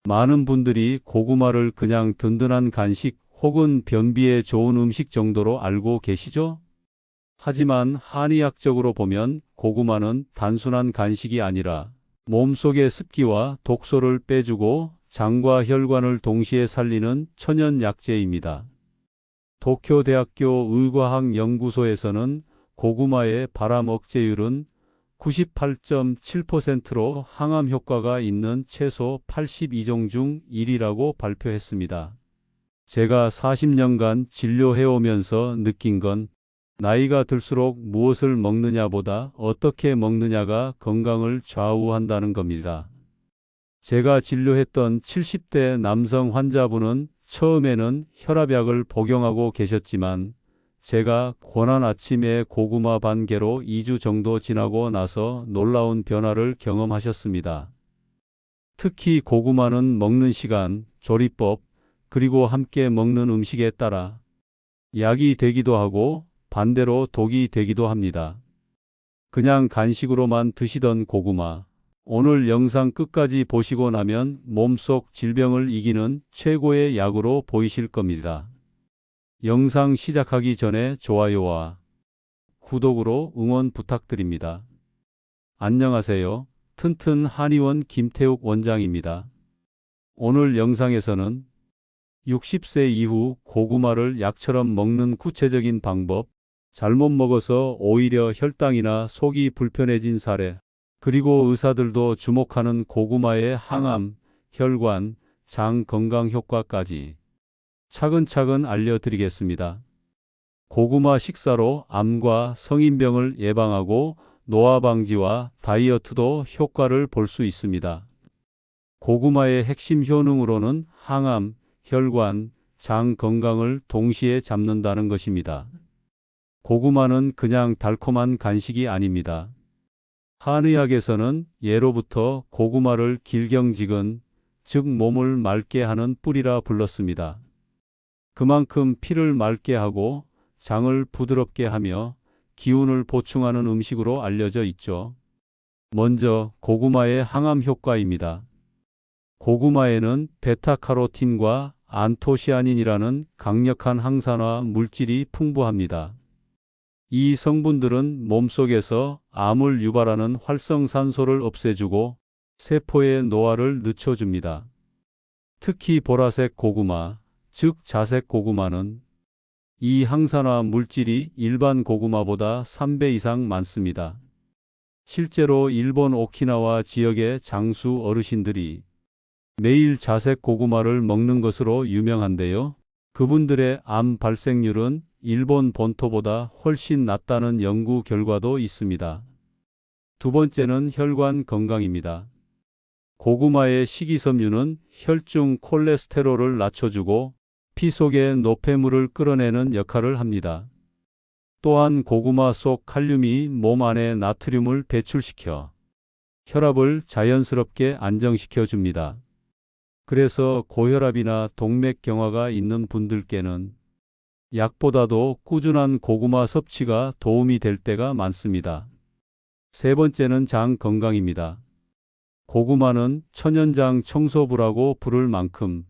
많은 분들이 고구마를 그냥 든든한 간식 혹은 변비에 좋은 음식 정도로 알고 계시죠? 하지만 한의학적으로 보면 고구마는 단순한 간식이 아니라 몸속의 습기와 독소를 빼주고 장과 혈관을 동시에 살리는 천연 약재입니다. 도쿄대학교 의과학연구소에서는 고구마의 발암 억제율은 98.7%로 항암 효과가 있는 채소 82종 중 1위라고 발표했습니다. 제가 40년간 진료해오면서 느낀 건 나이가 들수록 무엇을 먹느냐보다 어떻게 먹느냐가 건강을 좌우한다는 겁니다. 제가 진료했던 70대 남성 환자분은 처음에는 혈압약을 복용하고 계셨지만 제가 권한 아침에 고구마 반 개로 2주 정도 지나고 나서 놀라운 변화를 경험하셨습니다. 특히 고구마는 먹는 시간, 조리법, 그리고 함께 먹는 음식에 따라 약이 되기도 하고 반대로 독이 되기도 합니다. 그냥 간식으로만 드시던 고구마. 오늘 영상 끝까지 보시고 나면 몸속 질병을 이기는 최고의 약으로 보이실 겁니다. 영상 시작하기 전에 좋아요와 구독으로 응원 부탁드립니다. 안녕하세요. 튼튼 한의원 김태욱 원장입니다. 오늘 영상에서는 60세 이후 고구마를 약처럼 먹는 구체적인 방법, 잘못 먹어서 오히려 혈당이나 속이 불편해진 사례, 그리고 의사들도 주목하는 고구마의 항암, 혈관, 장 건강 효과까지 차근차근 알려드리겠습니다. 고구마 식사로 암과 성인병을 예방하고 노화 방지와 다이어트도 효과를 볼 수 있습니다. 고구마의 핵심 효능으로는 항암, 혈관, 장 건강을 동시에 잡는다는 것입니다. 고구마는 그냥 달콤한 간식이 아닙니다. 한의학에서는 예로부터 고구마를 길경직은, 즉 몸을 맑게 하는 뿌리라 불렀습니다. 그만큼 피를 맑게 하고 장을 부드럽게 하며 기운을 보충하는 음식으로 알려져 있죠. 먼저 고구마의 항암 효과입니다. 고구마에는 베타카로틴과 안토시아닌이라는 강력한 항산화 물질이 풍부합니다. 이 성분들은 몸속에서 암을 유발하는 활성산소를 없애주고 세포의 노화를 늦춰줍니다. 특히 보라색 고구마, 즉 자색 고구마는 이 항산화 물질이 일반 고구마보다 3배 이상 많습니다. 실제로 일본 오키나와 지역의 장수 어르신들이 매일 자색 고구마를 먹는 것으로 유명한데요. 그분들의 암 발생률은 일본 본토보다 훨씬 낮다는 연구 결과도 있습니다. 두 번째는 혈관 건강입니다. 고구마의 식이섬유는 혈중 콜레스테롤을 낮춰주고 피 속의 노폐물을 끌어내는 역할을 합니다. 또한 고구마 속 칼륨이 몸 안에 나트륨을 배출시켜 혈압을 자연스럽게 안정시켜 줍니다. 그래서 고혈압이나 동맥경화가 있는 분들께는 약보다도 꾸준한 고구마 섭취가 도움이 될 때가 많습니다. 세 번째는 장 건강입니다. 고구마는 천연장 청소부라고 부를 만큼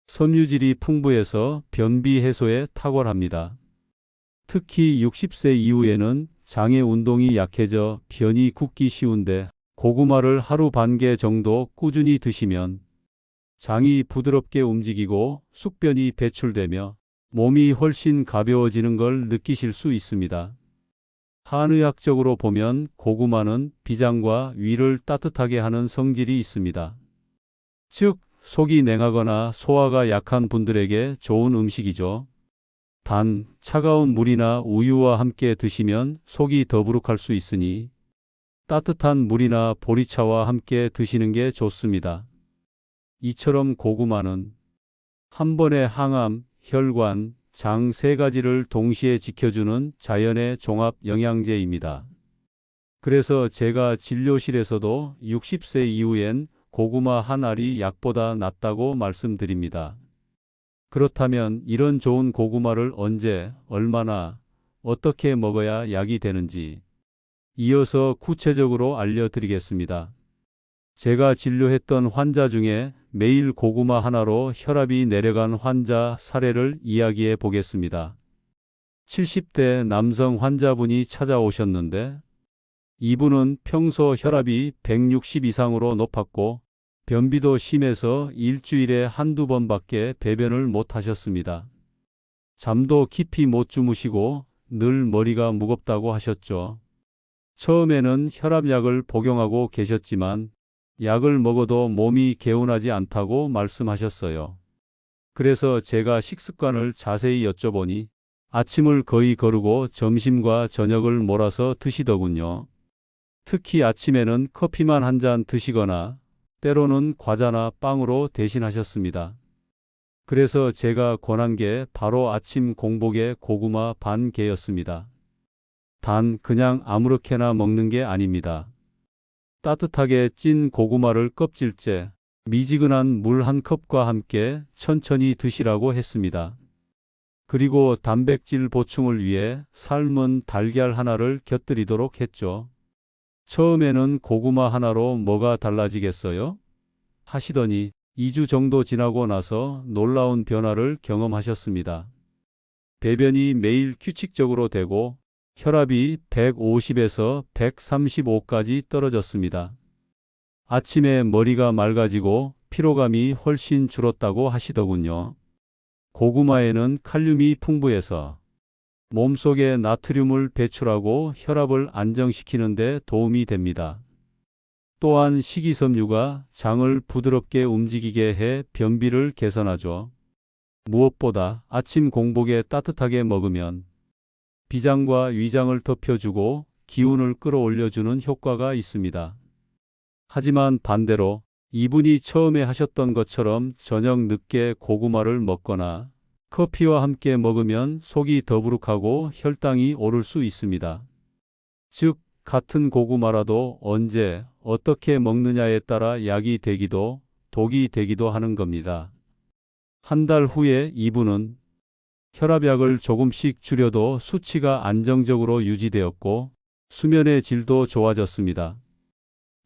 섬유질이 풍부해서 변비 해소에 탁월합니다. 특히 60세 이후에는 장의 운동이 약해져 변이 굳기 쉬운데 고구마를 하루 반 개 정도 꾸준히 드시면 장이 부드럽게 움직이고 숙변이 배출되며 몸이 훨씬 가벼워지는 걸 느끼실 수 있습니다. 한의학적으로 보면 고구마는 비장과 위를 따뜻하게 하는 성질이 있습니다. 즉, 속이 냉하거나 소화가 약한 분들에게 좋은 음식이죠. 단, 차가운 물이나 우유와 함께 드시면 속이 더부룩할 수 있으니 따뜻한 물이나 보리차와 함께 드시는 게 좋습니다. 이처럼 고구마는 한 번에 항암, 혈관, 장 세 가지를 동시에 지켜주는 자연의 종합 영양제입니다. 그래서 제가 진료실에서도 60세 이후엔 고구마 한 알이 약보다 낫다고 말씀드립니다. 그렇다면 이런 좋은 고구마를 언제, 얼마나, 어떻게 먹어야 약이 되는지 이어서 구체적으로 알려드리겠습니다. 제가 진료했던 환자 중에 매일 고구마 하나로 혈압이 내려간 환자 사례를 이야기해 보겠습니다. 70대 남성 환자분이 찾아오셨는데 이분은 평소 혈압이 160 이상으로 높았고 변비도 심해서 일주일에 한두 번밖에 배변을 못 하셨습니다. 잠도 깊이 못 주무시고 늘 머리가 무겁다고 하셨죠. 처음에는 혈압약을 복용하고 계셨지만 약을 먹어도 몸이 개운하지 않다고 말씀하셨어요. 그래서 제가 식습관을 자세히 여쭤보니 아침을 거의 거르고 점심과 저녁을 몰아서 드시더군요. 특히 아침에는 커피만 한 잔 드시거나 때로는 과자나 빵으로 대신하셨습니다. 그래서 제가 권한 게 바로 아침 공복에 고구마 반 개였습니다. 단 그냥 아무렇게나 먹는 게 아닙니다. 따뜻하게 찐 고구마를 껍질째 미지근한 물 한 컵과 함께 천천히 드시라고 했습니다. 그리고 단백질 보충을 위해 삶은 달걀 하나를 곁들이도록 했죠. 처음에는 고구마 하나로 뭐가 달라지겠어요? 하시더니 2주 정도 지나고 나서 놀라운 변화를 경험하셨습니다. 배변이 매일 규칙적으로 되고 혈압이 150에서 135까지 떨어졌습니다. 아침에 머리가 맑아지고 피로감이 훨씬 줄었다고 하시더군요. 고구마에는 칼륨이 풍부해서 몸속에 나트륨을 배출하고 혈압을 안정시키는 데 도움이 됩니다. 또한 식이섬유가 장을 부드럽게 움직이게 해 변비를 개선하죠. 무엇보다 아침 공복에 따뜻하게 먹으면 비장과 위장을 덮여주고 기운을 끌어올려주는 효과가 있습니다. 하지만 반대로 이분이 처음에 하셨던 것처럼 저녁 늦게 고구마를 먹거나 커피와 함께 먹으면 속이 더부룩하고 혈당이 오를 수 있습니다. 즉, 같은 고구마라도 언제 어떻게 먹느냐에 따라 약이 되기도 독이 되기도 하는 겁니다. 한 달 후에 이분은 혈압약을 조금씩 줄여도 수치가 안정적으로 유지되었고 수면의 질도 좋아졌습니다.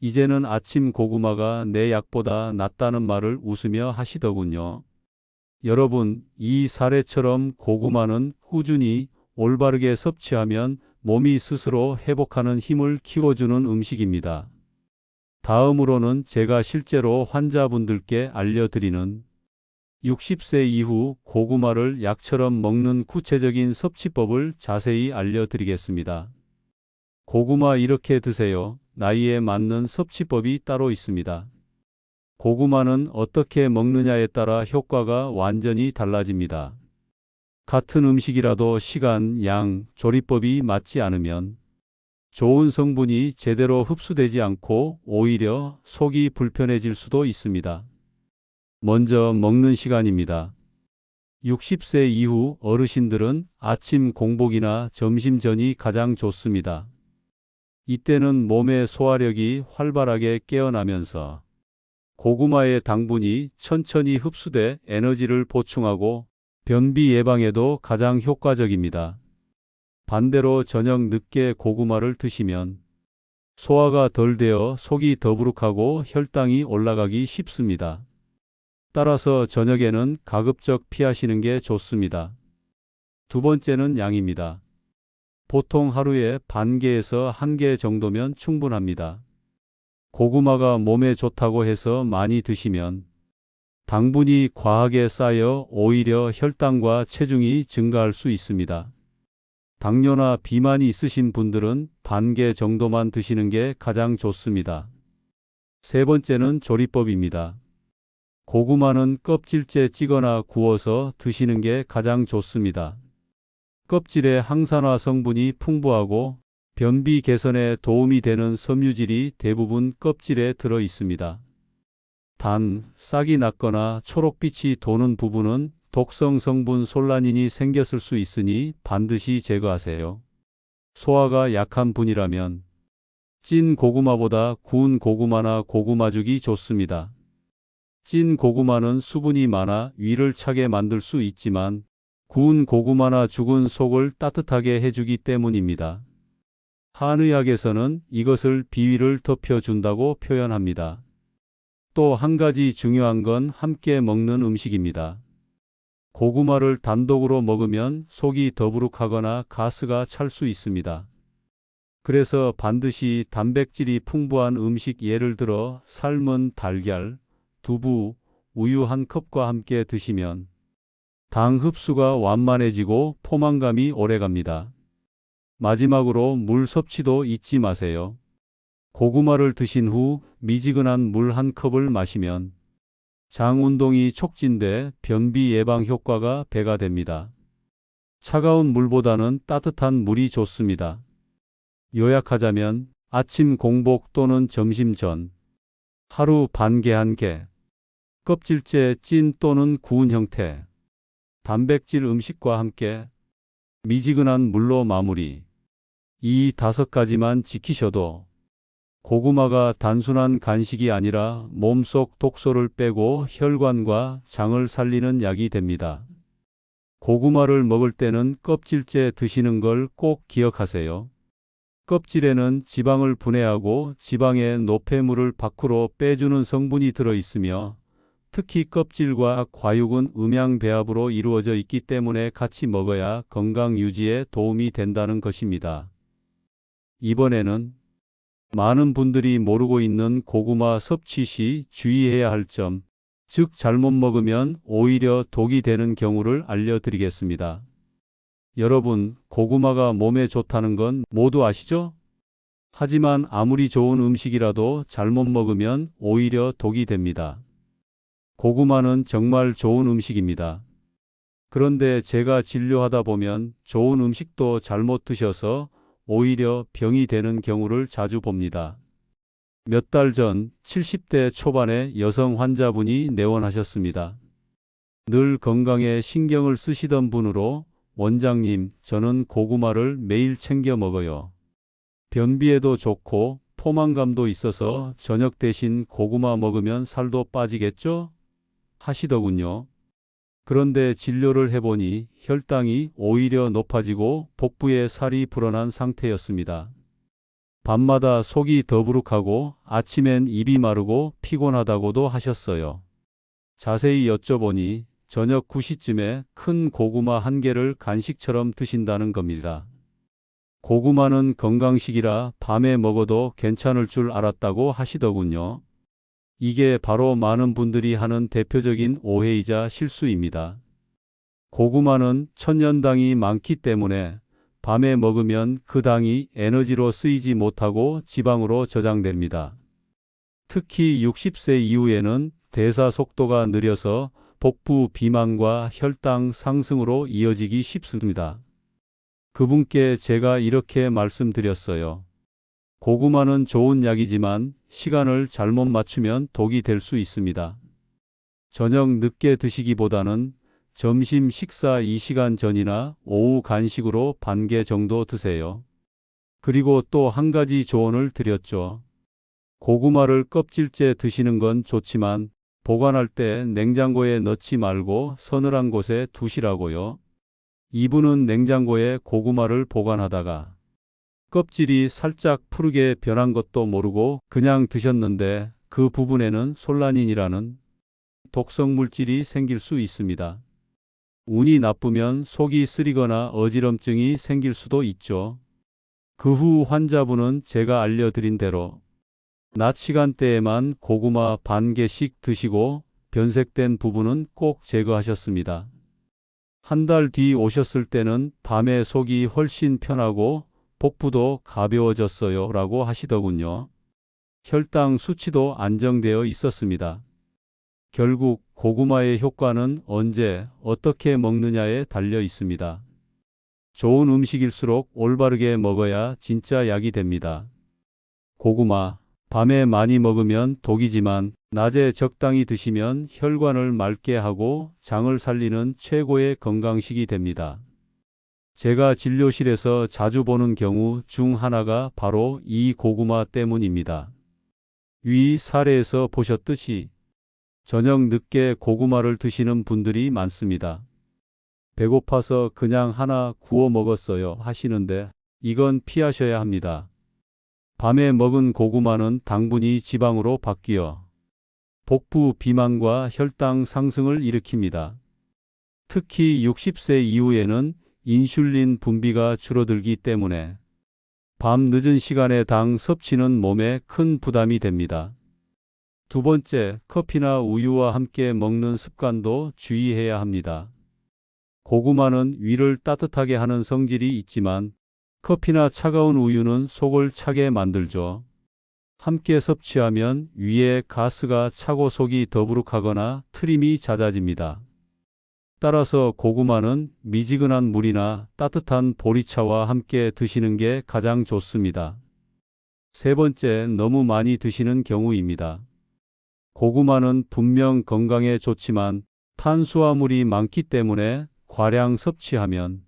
이제는 아침 고구마가 내 약보다 낫다는 말을 웃으며 하시더군요. 여러분, 이 사례처럼 고구마는 꾸준히 올바르게 섭취하면 몸이 스스로 회복하는 힘을 키워주는 음식입니다. 다음으로는 제가 실제로 환자분들께 알려드리는 60세 이후 고구마를 약처럼 먹는 구체적인 섭취법을 자세히 알려드리겠습니다. 고구마 이렇게 드세요. 나이에 맞는 섭취법이 따로 있습니다. 고구마는 어떻게 먹느냐에 따라 효과가 완전히 달라집니다. 같은 음식이라도 시간, 양, 조리법이 맞지 않으면 좋은 성분이 제대로 흡수되지 않고 오히려 속이 불편해질 수도 있습니다. 먼저 먹는 시간입니다. 60세 이후 어르신들은 아침 공복이나 점심 전이 가장 좋습니다. 이때는 몸의 소화력이 활발하게 깨어나면서 고구마의 당분이 천천히 흡수돼 에너지를 보충하고 변비 예방에도 가장 효과적입니다. 반대로 저녁 늦게 고구마를 드시면 소화가 덜 되어 속이 더부룩하고 혈당이 올라가기 쉽습니다. 따라서 저녁에는 가급적 피하시는 게 좋습니다. 두 번째는 양입니다. 보통 하루에 반 개에서 한 개 정도면 충분합니다. 고구마가 몸에 좋다고 해서 많이 드시면 당분이 과하게 쌓여 오히려 혈당과 체중이 증가할 수 있습니다. 당뇨나 비만이 있으신 분들은 반 개 정도만 드시는 게 가장 좋습니다. 세 번째는 조리법입니다. 고구마는 껍질째 찌거나 구워서 드시는 게 가장 좋습니다. 껍질에 항산화 성분이 풍부하고 변비 개선에 도움이 되는 섬유질이 대부분 껍질에 들어 있습니다. 단, 싹이 났거나 초록빛이 도는 부분은 독성 성분 솔라닌이 생겼을 수 있으니 반드시 제거하세요. 소화가 약한 분이라면 찐 고구마보다 구운 고구마나 고구마죽이 좋습니다. 찐 고구마는 수분이 많아 위를 차게 만들 수 있지만 구운 고구마나 죽은 속을 따뜻하게 해주기 때문입니다. 한의학에서는 이것을 비위를 덮여준다고 표현합니다. 또 한 가지 중요한 건 함께 먹는 음식입니다. 고구마를 단독으로 먹으면 속이 더부룩하거나 가스가 찰 수 있습니다. 그래서 반드시 단백질이 풍부한 음식, 예를 들어 삶은 달걀, 두부, 우유 한 컵과 함께 드시면 당 흡수가 완만해지고 포만감이 오래갑니다. 마지막으로 물 섭취도 잊지 마세요. 고구마를 드신 후 미지근한 물 한 컵을 마시면 장 운동이 촉진돼 변비 예방 효과가 배가 됩니다. 차가운 물보다는 따뜻한 물이 좋습니다. 요약하자면 아침 공복 또는 점심 전 하루 반개 한 개, 껍질째 찐 또는 구운 형태, 단백질 음식과 함께 미지근한 물로 마무리. 이 5가지만 지키셔도 고구마가 단순한 간식이 아니라 몸속 독소를 빼고 혈관과 장을 살리는 약이 됩니다. 고구마를 먹을 때는 껍질째 드시는 걸 꼭 기억하세요. 껍질에는 지방을 분해하고 지방의 노폐물을 밖으로 빼주는 성분이 들어 있으며, 특히 껍질과 과육은 음양 배합으로 이루어져 있기 때문에 같이 먹어야 건강 유지에 도움이 된다는 것입니다. 이번에는 많은 분들이 모르고 있는 고구마 섭취 시 주의해야 할 점, 즉 잘못 먹으면 오히려 독이 되는 경우를 알려드리겠습니다. 여러분, 고구마가 몸에 좋다는 건 모두 아시죠? 하지만 아무리 좋은 음식이라도 잘못 먹으면 오히려 독이 됩니다. 고구마는 정말 좋은 음식입니다. 그런데 제가 진료하다 보면 좋은 음식도 잘못 드셔서 오히려 병이 되는 경우를 자주 봅니다. 몇 달 전 70대 초반의 여성 환자분이 내원하셨습니다. 늘 건강에 신경을 쓰시던 분으로, 원장님, 저는 고구마를 매일 챙겨 먹어요. 변비에도 좋고 포만감도 있어서 저녁 대신 고구마 먹으면 살도 빠지겠죠? 하시더군요. 그런데 진료를 해보니 혈당이 오히려 높아지고 복부에 살이 불어난 상태였습니다. 밤마다 속이 더부룩하고 아침엔 입이 마르고 피곤하다고도 하셨어요. 자세히 여쭤보니 저녁 9시쯤에 큰 고구마 한 개를 간식처럼 드신다는 겁니다. 고구마는 건강식이라 밤에 먹어도 괜찮을 줄 알았다고 하시더군요. 이게 바로 많은 분들이 하는 대표적인 오해이자 실수입니다. 고구마는 천연당이 많기 때문에 밤에 먹으면 그 당이 에너지로 쓰이지 못하고 지방으로 저장됩니다. 특히 60세 이후에는 대사 속도가 느려서 복부 비만과 혈당 상승으로 이어지기 쉽습니다. 그분께 제가 이렇게 말씀드렸어요. 고구마는 좋은 약이지만 시간을 잘못 맞추면 독이 될 수 있습니다. 저녁 늦게 드시기보다는 점심 식사 2시간 전이나 오후 간식으로 반 개 정도 드세요. 그리고 또 한 가지 조언을 드렸죠. 고구마를 껍질째 드시는 건 좋지만 보관할 때 냉장고에 넣지 말고 서늘한 곳에 두시라고요. 이분은 냉장고에 고구마를 보관하다가 껍질이 살짝 푸르게 변한 것도 모르고 그냥 드셨는데 그 부분에는 솔라닌이라는 독성 물질이 생길 수 있습니다. 운이 나쁘면 속이 쓰리거나 어지럼증이 생길 수도 있죠. 그 후 환자분은 제가 알려드린 대로 낮 시간대에만 고구마 반 개씩 드시고 변색된 부분은 꼭 제거하셨습니다. 한 달 뒤 오셨을 때는 밤에 속이 훨씬 편하고 복부도 가벼워졌어요 라고 하시더군요. 혈당 수치도 안정되어 있었습니다. 결국 고구마의 효과는 언제 어떻게 먹느냐에 달려 있습니다. 좋은 음식일수록 올바르게 먹어야 진짜 약이 됩니다. 고구마, 밤에 많이 먹으면 독이지만 낮에 적당히 드시면 혈관을 맑게 하고 장을 살리는 최고의 건강식이 됩니다. 제가 진료실에서 자주 보는 경우 중 하나가 바로 이 고구마 때문입니다. 위 사례에서 보셨듯이 저녁 늦게 고구마를 드시는 분들이 많습니다. 배고파서 그냥 하나 구워 먹었어요 하시는데 이건 피하셔야 합니다. 밤에 먹은 고구마는 당분이 지방으로 바뀌어 복부 비만과 혈당 상승을 일으킵니다. 특히 60세 이후에는 인슐린 분비가 줄어들기 때문에 밤 늦은 시간에 당 섭취는 몸에 큰 부담이 됩니다. 두 번째, 커피나 우유와 함께 먹는 습관도 주의해야 합니다. 고구마는 위를 따뜻하게 하는 성질이 있지만 커피나 차가운 우유는 속을 차게 만들죠. 함께 섭취하면 위에 가스가 차고 속이 더부룩하거나 트림이 잦아집니다. 따라서 고구마는 미지근한 물이나 따뜻한 보리차와 함께 드시는 게 가장 좋습니다. 세 번째, 너무 많이 드시는 경우입니다. 고구마는 분명 건강에 좋지만 탄수화물이 많기 때문에 과량 섭취하면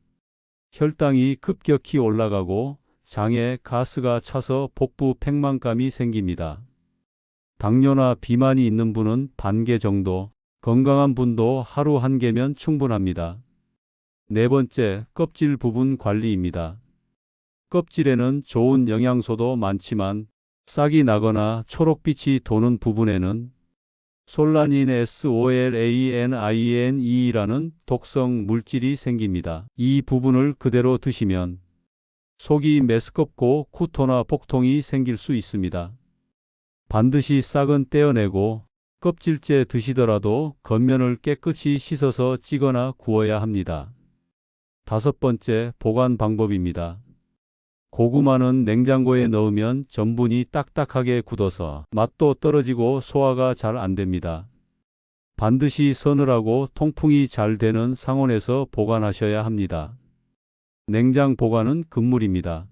혈당이 급격히 올라가고 장에 가스가 차서 복부 팽만감이 생깁니다. 당뇨나 비만이 있는 분은 반 개 정도, 건강한 분도 하루 한 개면 충분합니다. 네 번째, 껍질 부분 관리입니다. 껍질에는 좋은 영양소도 많지만 싹이 나거나 초록빛이 도는 부분에는 솔라닌 SOLANINE라는 독성 물질이 생깁니다. 이 부분을 그대로 드시면 속이 메스껍고 쿠토나 복통이 생길 수 있습니다. 반드시 싹은 떼어내고 껍질째 드시더라도 겉면을 깨끗이 씻어서 찌거나 구워야 합니다. 다섯 번째, 보관 방법입니다. 고구마는 냉장고에 넣으면 전분이 딱딱하게 굳어서 맛도 떨어지고 소화가 잘 안 됩니다. 반드시 서늘하고 통풍이 잘 되는 상온에서 보관하셔야 합니다. 냉장 보관은 금물입니다.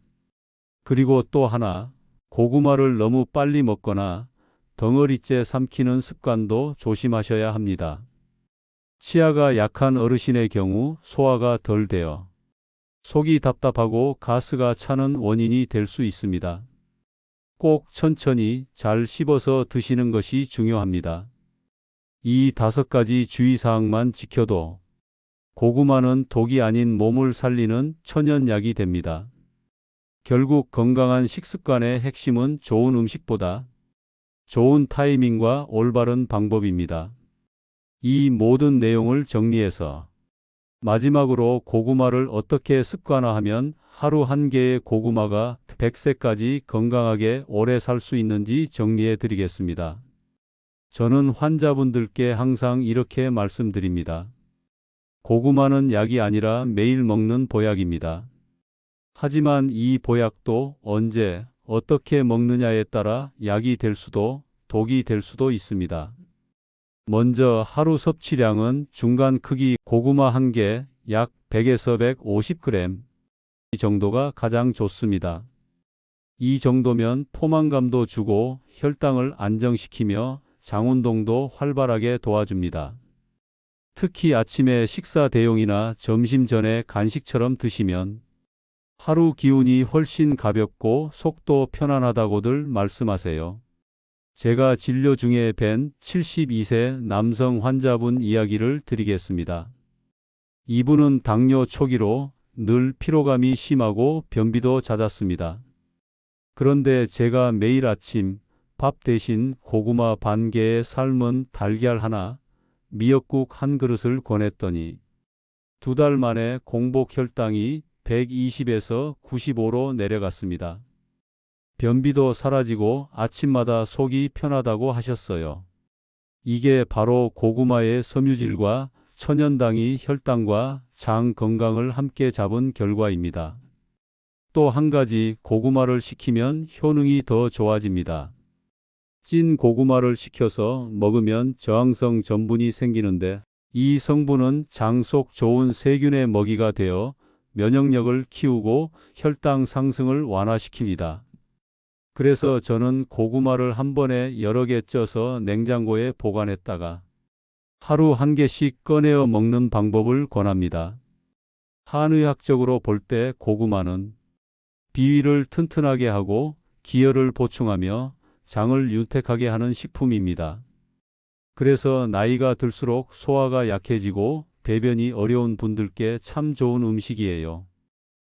그리고 또 하나, 고구마를 너무 빨리 먹거나 덩어리째 삼키는 습관도 조심하셔야 합니다. 치아가 약한 어르신의 경우 소화가 덜 돼요. 속이 답답하고 가스가 차는 원인이 될 수 있습니다. 꼭 천천히 잘 씹어서 드시는 것이 중요합니다. 이 5가지 주의사항만 지켜도 고구마는 독이 아닌 몸을 살리는 천연약이 됩니다. 결국 건강한 식습관의 핵심은 좋은 음식보다 좋은 타이밍과 올바른 방법입니다. 이 모든 내용을 정리해서 마지막으로 고구마를 어떻게 습관화하면 하루 한 개의 고구마가 100세까지 건강하게 오래 살 수 있는지 정리해 드리겠습니다. 저는 환자분들께 항상 이렇게 말씀드립니다. 고구마는 약이 아니라 매일 먹는 보약입니다. 하지만 이 보약도 언제, 어떻게 먹느냐에 따라 약이 될 수도, 독이 될 수도 있습니다. 먼저 하루 섭취량은 중간 크기 고구마 1개 약 100에서 150g 이 정도가 가장 좋습니다. 이 정도면 포만감도 주고 혈당을 안정시키며 장운동도 활발하게 도와줍니다. 특히 아침에 식사 대용이나 점심 전에 간식처럼 드시면 하루 기운이 훨씬 가볍고 속도 편안하다고들 말씀하세요. 제가 진료 중에 뵌 72세 남성 환자분 이야기를 드리겠습니다. 이분은 당뇨 초기로 늘 피로감이 심하고 변비도 잦았습니다. 그런데 제가 매일 아침 밥 대신 고구마 반 개에 삶은 달걀 하나, 미역국 한 그릇을 권했더니 2달 만에 공복 혈당이 120에서 95로 내려갔습니다. 변비도 사라지고 아침마다 속이 편하다고 하셨어요. 이게 바로 고구마의 섬유질과 천연당이 혈당과 장 건강을 함께 잡은 결과입니다. 또 한 가지, 고구마를 식히면 효능이 더 좋아집니다. 찐 고구마를 식혀서 먹으면 저항성 전분이 생기는데 이 성분은 장 속 좋은 세균의 먹이가 되어 면역력을 키우고 혈당 상승을 완화시킵니다. 그래서 저는 고구마를 한 번에 여러 개 쪄서 냉장고에 보관했다가 하루 한 개씩 꺼내어 먹는 방법을 권합니다. 한의학적으로 볼 때 고구마는 비위를 튼튼하게 하고 기혈을 보충하며 장을 윤택하게 하는 식품입니다. 그래서 나이가 들수록 소화가 약해지고 배변이 어려운 분들께 참 좋은 음식이에요.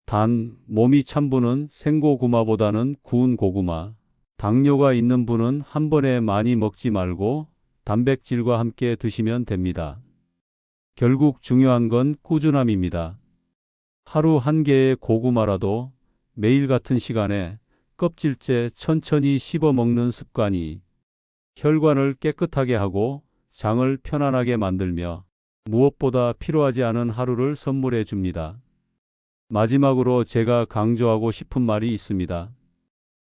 단, 몸이 찬 분은 생고구마보다는 구운 고구마, 당뇨가 있는 분은 한 번에 많이 먹지 말고 단백질과 함께 드시면 됩니다. 결국 중요한 건 꾸준함입니다. 하루 한 개의 고구마라도 매일 같은 시간에 껍질째 천천히 씹어 먹는 습관이 혈관을 깨끗하게 하고 장을 편안하게 만들며 무엇보다 필요하지 않은 하루를 선물해 줍니다. 마지막으로 제가 강조하고 싶은 말이 있습니다.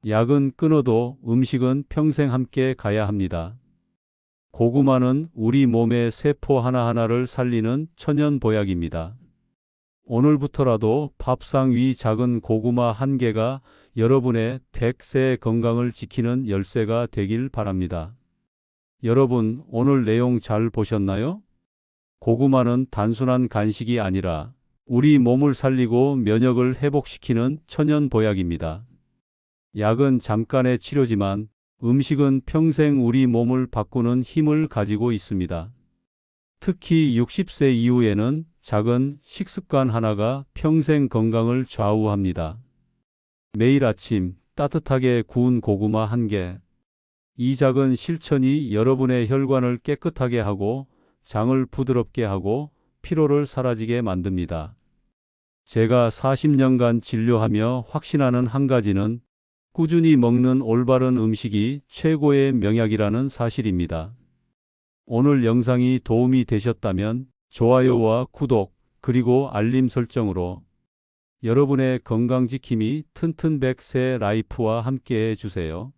약은 끊어도 음식은 평생 함께 가야 합니다. 고구마는 우리 몸의 세포 하나하나를 살리는 천연 보약입니다. 오늘부터라도 밥상 위 작은 고구마 한 개가 여러분의 100세의 건강을 지키는 열쇠가 되길 바랍니다. 여러분, 오늘 내용 잘 보셨나요? 고구마는 단순한 간식이 아니라 우리 몸을 살리고 면역을 회복시키는 천연 보약입니다. 약은 잠깐의 치료지만 음식은 평생 우리 몸을 바꾸는 힘을 가지고 있습니다. 특히 60세 이후에는 작은 식습관 하나가 평생 건강을 좌우합니다. 매일 아침 따뜻하게 구운 고구마 한 개. 이 작은 실천이 여러분의 혈관을 깨끗하게 하고 장을 부드럽게 하고 피로를 사라지게 만듭니다. 제가 40년간 진료하며 확신하는 한 가지는 꾸준히 먹는 올바른 음식이 최고의 명약이라는 사실입니다. 오늘 영상이 도움이 되셨다면 좋아요와 구독, 그리고 알림 설정으로 여러분의 건강지킴이 튼튼 100세 라이프와 함께 해주세요.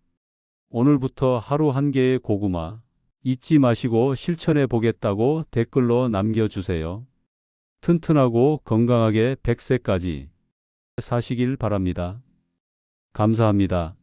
오늘부터 하루 한 개의 고구마 잊지 마시고 실천해 보겠다고 댓글로 남겨주세요. 튼튼하고 건강하게 100세까지 사시길 바랍니다. 감사합니다.